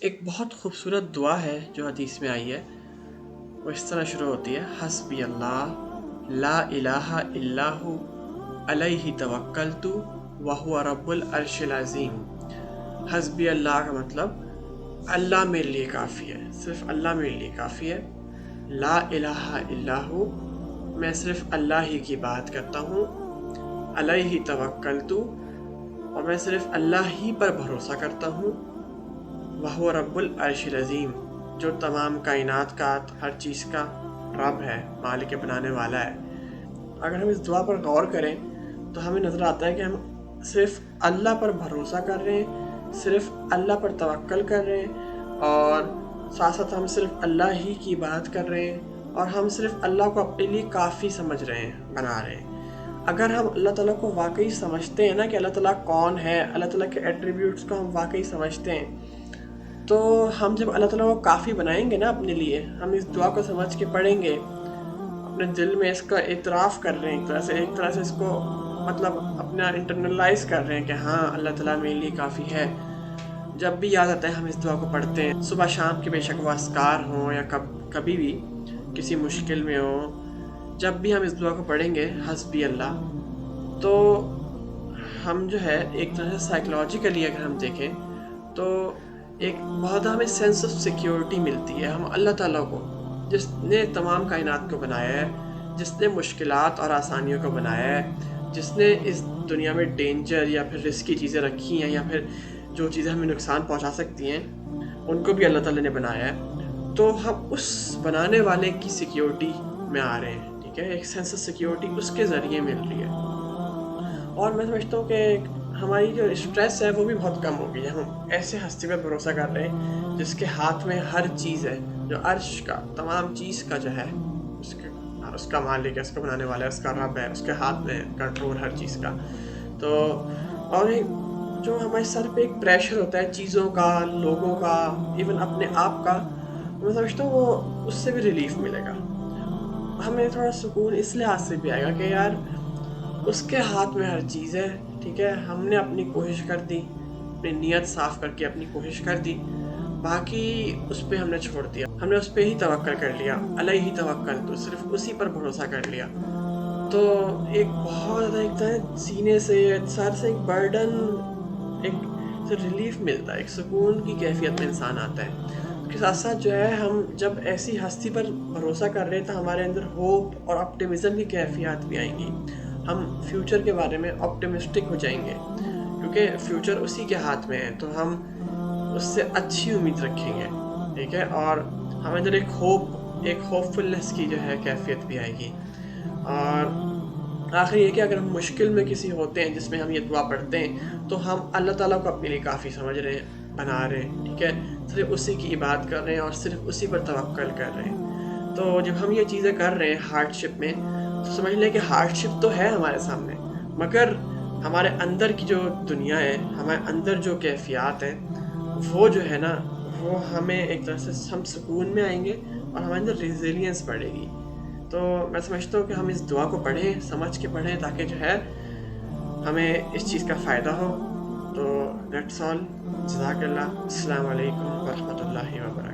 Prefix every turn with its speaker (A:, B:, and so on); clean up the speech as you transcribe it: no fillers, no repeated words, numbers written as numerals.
A: ایک بہت خوبصورت دعا ہے جو حدیث میں آئی ہے، وہ اس طرح شروع ہوتی ہے: حسبی اللہ لا الہ الا ہو علیہ توکلت وہو رب العرش العظیم۔ حسبی اللہ کا مطلب اللہ میرے لیے کافی ہے، صرف اللہ میرے لیے کافی ہے۔ لا الہ الا ہو، میں صرف اللہ ہی کی بات کرتا ہوں۔ علیہ توکلت، اور میں صرف اللہ ہی پر بھروسہ کرتا ہوں۔ وہو رب العرش العظیم، جو تمام کائنات کا، ہر چیز کا رب ہے، مالک بنانے والا ہے۔ اگر ہم اس دعا پر غور کریں تو ہمیں نظر آتا ہے کہ ہم صرف اللہ پر بھروسہ کر رہے ہیں، صرف اللہ پر توکل کر رہے ہیں، اور ساتھ ساتھ ہم صرف اللہ ہی کی بات کر رہے ہیں، اور ہم صرف اللہ کو اپنے لیے کافی سمجھ رہے ہیں، بنا رہے ہیں۔ اگر ہم اللہ تعالیٰ کو واقعی سمجھتے ہیں نا کہ اللہ تعالیٰ کون ہے، اللہ تعالیٰ کے ایٹریبیوٹس کو ہم واقعی سمجھتے ہیں، تو ہم جب اللہ تعالیٰ کو کافی بنائیں گے نا اپنے لیے، ہم اس دعا کو سمجھ کے پڑھیں گے، اپنے دل میں اس کا اعتراف کر رہے ہیں، ایک طرح سے اس کو مطلب اپنا انٹرنلائز کر رہے ہیں کہ ہاں اللہ تعالیٰ میرے لیے کافی ہے۔ جب بھی یاد آتا ہے ہم اس دعا کو پڑھتے ہیں، صبح شام کے، بے شک وہ اذکار ہوں یا کبھی بھی کسی مشکل میں ہوں، جب بھی ہم اس دعا کو پڑھیں گے حسبی اللہ، تو ہم جو ہے ایک طرح سے سائیکلوجیکلی اگر ہم دیکھیں تو ایک بہت ہمیں سینس آف سیکیورٹی ملتی ہے۔ ہم اللہ تعالیٰ کو، جس نے تمام کائنات کو بنایا ہے، جس نے مشکلات اور آسانیوں کو بنایا ہے، جس نے اس دنیا میں ڈینجر یا پھر رسکی چیزیں رکھی ہیں، یا پھر جو چیزیں ہمیں نقصان پہنچا سکتی ہیں، ان کو بھی اللہ تعالیٰ نے بنایا ہے، تو ہم اس بنانے والے کی سیکیورٹی میں آ رہے ہیں، ٹھیک ہے؟ ایک سینس آف سیکیورٹی اس کے ذریعے مل رہی ہے، اور میں سمجھتا ہوں کہ ہماری جو اسٹریس ہے وہ بھی بہت کم ہو گئی ہے۔ ہم ایسے ہستی پر بھروسہ کر رہے ہیں جس کے ہاتھ میں ہر چیز ہے، جو عرش کا، تمام چیز کا جو ہے اس کا مالک ہے، اس کو بنانے والا ہے، اس کا رب ہے، اس کے ہاتھ میں کنٹرول ہر چیز کا۔ تو اور ایک جو ہمارے سر پہ ایک پریشر ہوتا ہے چیزوں کا، لوگوں کا، ایون اپنے آپ کا، میں سمجھتا ہوں وہ اس سے بھی ریلیف ملے گا۔ ہمیں تھوڑا سکون اس لحاظ سے بھی آئے گا کہ یار اس کے ہاتھ میں ہر چیز ہے، ٹھیک ہے؟ ہم نے اپنی کوشش کر دی، اپنی نیت صاف کر کے اپنی کوشش کر دی، باقی اس پہ ہم نے چھوڑ دیا، ہم نے اس پہ ہی توکل کر لیا، علیہ توکل، تو صرف اسی پر بھروسہ کر لیا، تو ایک بہت زیادہ ایک طرح سینے سے، سر سے ایک برڈن، ایک ریلیف ملتا ہے، ایک سکون کی کیفیت میں انسان آتا ہے۔ اس کے ساتھ ساتھ جو ہے ہم جب ایسی ہستی پر بھروسہ کر رہے ہیں تو ہمارے اندر ہوپ اور آپٹیمزم کی کیفیات بھی آئیں گی، ہم فیوچر کے بارے میں آپٹیمسٹک ہو جائیں گے، کیونکہ فیوچر اسی کے ہاتھ میں ہے، تو ہم اس سے اچھی امید رکھیں گے، ٹھیک ہے؟ اور ہمیں اندر ایک ہوپ فلنس کی جو ہے کیفیت بھی آئے گی۔ اور آخر یہ کہ اگر ہم مشکل میں کسی ہوتے ہیں جس میں ہم یہ دعا پڑھتے ہیں، تو ہم اللہ تعالیٰ کو اپنے لیے کافی سمجھ رہے ہیں، بنا رہے ہیں، ٹھیک ہے؟ صرف اسی کی عبادت کر رہے ہیں اور صرف اسی پر توکل کر رہے ہیں۔ تو جب ہم یہ چیزیں کر رہے ہیں ہارڈ شپ میں، تو سمجھ لیں کہ ہارڈ شپ تو ہے ہمارے سامنے، مگر ہمارے اندر کی جو دنیا ہے، ہمارے اندر جو کیفیات ہیں، وہ جو ہے نا، وہ ہمیں ایک طرح سے ہم سکون میں آئیں گے اور ہمارے اندر ریزیلینس بڑھے گی۔ تو میں سمجھتا ہوں کہ ہم اس دعا کو پڑھیں، سمجھ کے پڑھیں، تاکہ جو ہے ہمیں اس چیز کا فائدہ ہو۔ تو دیٹس آل، جزاک اللہ، السلام علیکم ورحمۃ اللہ وبرکاتہ۔